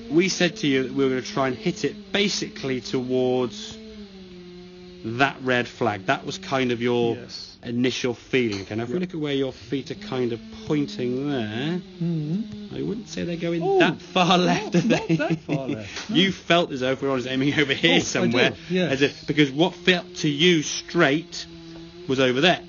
we said to you that we were going to try and hit it basically towards that red flag. That was kind of your initial feeling. Okay, now if we look at where your feet are kind of pointing there, I wouldn't say they're going that far left, are they? Not that far left. No. You felt as though if we were honest, aiming over here somewhere, as if, because what felt to you straight was over there.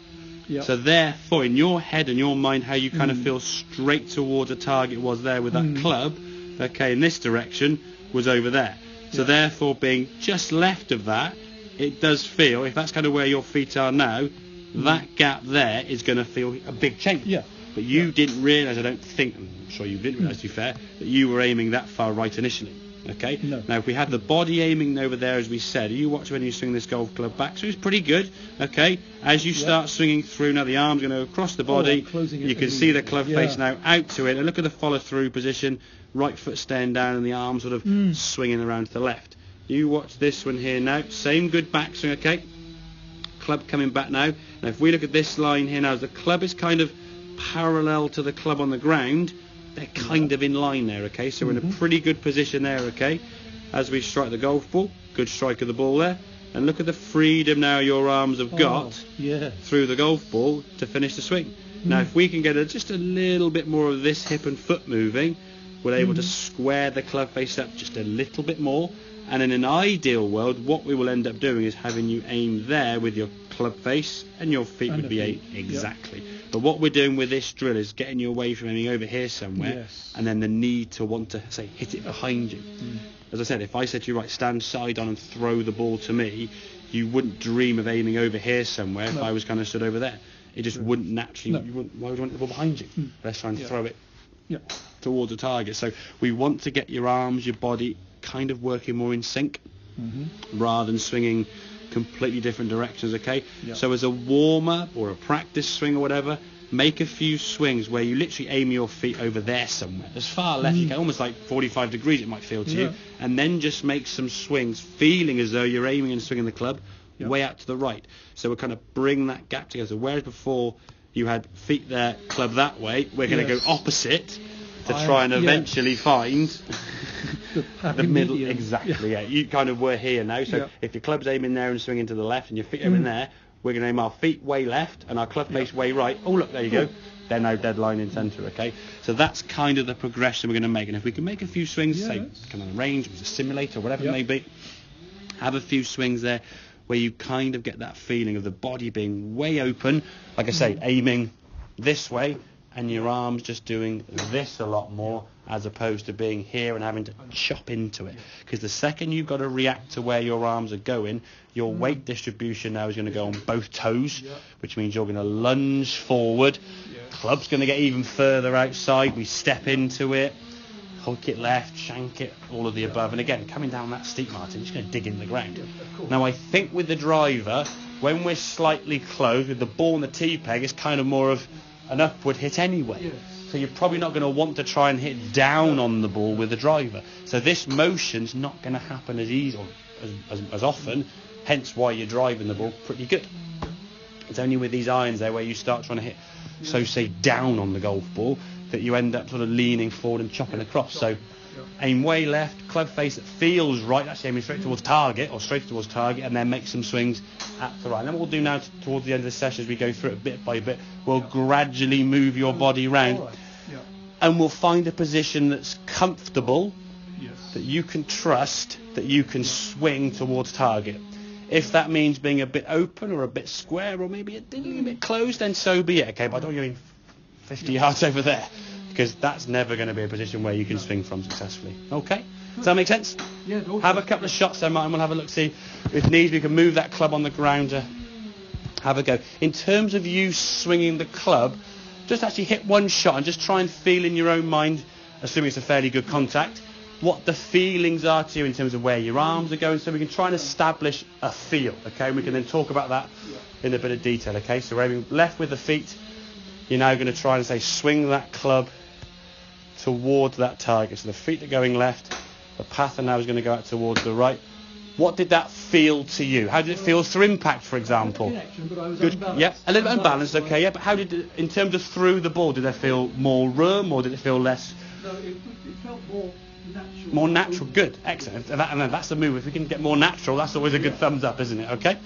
Yep. So therefore, in your head and your mind, how you kind of feel straight towards a target was there with that club, okay, in this direction, was over there. So therefore, being just left of that, it does feel, if that's kind of where your feet are now, that gap there is going to feel a big change. Yeah. But you didn't realise, I don't think, I'm sure you didn't realise, to be fair, that you were aiming that far right initially. Okay? No. Now, if we had the body aiming over there, as we said, you watch when you swing this golf club back, so it's pretty good. Okay? As you start swinging through, now the arm's going to go across the body. You can see the club face now out to it, and look at the follow-through position, right foot staying down, and the arm sort of swinging around to the left. You watch this one here now, same good backswing, okay? Club coming back now. Now, if we look at this line here now, as the club is kind of parallel to the club on the ground, they're kind of in line there, okay? So we're in a pretty good position there, okay? As we strike the golf ball, good strike of the ball there. And look at the freedom now your arms have got through the golf ball to finish the swing. Now, if we can get just a little bit more of this hip and foot moving, we're able to square the club face up just a little bit more. And in an ideal world, what we will end up doing is having you aim there with your club face, and your feet would be aimed exactly. But what we're doing with this drill is getting you away from aiming over here somewhere, and then the need to want to, say, hit it behind you. As I said, if I said to you, right, stand side on and throw the ball to me, you wouldn't dream of aiming over here somewhere if I was kind of stood over there. It just wouldn't naturally, you wouldn't, why would you want the ball behind you? Let's try and throw it towards the target. So we want to get your arms, your body kind of working more in sync rather than swinging completely different directions, okay? So as a warm-up or a practice swing or whatever, make a few swings where you literally aim your feet over there somewhere, as far left you can, almost like 45 degrees it might feel to you, and then just make some swings feeling as though you're aiming and swinging the club way out to the right. So we're kind of bring that gap together. Whereas before you had feet there, club that way, we're going to go opposite to try and eventually find the middle. Exactly, you kind of were here now. So if your club's aiming there and swinging to the left and your feet are in there, we're going to aim our feet way left and our club face way right. Oh, look, there you go. They're now dead line in centre, okay? So that's kind of the progression we're going to make. And if we can make a few swings, say, kind of range, a simulator, whatever it may be, have a few swings there where you kind of get that feeling of the body being way open, like I say, aiming this way, and your arms just doing this a lot more, as opposed to being here and having to chop into it. Because the second you've got to react to where your arms are going, your weight distribution now is going to go on both toes, which means you're going to lunge forward. Club's going to get even further outside. We step into it, hook it left, shank it, all of the above. And again, coming down that steep, Martin, you're just going to dig in the ground. Now, I think with the driver, when we're slightly closed, with the ball and the tee peg, it's kind of more of an upward hit anyway. So you're probably not going to want to try and hit down on the ball with the driver. So this motion's not going to happen as easy or as often, hence why you're driving the ball pretty good. It's only with these irons there where you start trying to hit, so say, down on the golf ball, that you end up sort of leaning forward and chopping across. So aim way left, club face that feels right, that's aiming straight towards target, and then make some swings at the right. And then what we'll do now towards the end of the session, as we go through it bit by bit, we'll gradually move your body around, and we'll find a position that's comfortable, that you can trust, that you can swing towards target. If that means being a bit open or a bit square or maybe a bit closed, then so be it, okay? But I don't want you 50 yards over there, because that's never going to be a position where you can swing from successfully. Okay? Does that make sense? Yeah. Have a couple of shots then, Martin. We'll have a look, see if needs we can move that club on the ground to have a go. In terms of you swinging the club, just actually hit one shot and just try and feel in your own mind, assuming it's a fairly good contact, what the feelings are to you in terms of where your arms are going, so we can try and establish a feel, okay? And we can then talk about that in a bit of detail, okay? So we're aiming left with the feet. You're now going to try and say swing that club towards that target. So the feet are going left. The path now is going to go out towards the right. What did that feel to you? How did it feel through impact, for example? Good. Yeah, a little bit unbalanced, okay. Yeah, but how did it, in terms of through the ball, did there feel more room or did it feel less? No, it felt more More natural. Good. Excellent. And that's the move. If we can get more natural, that's always a good thumbs up, isn't it? Okay.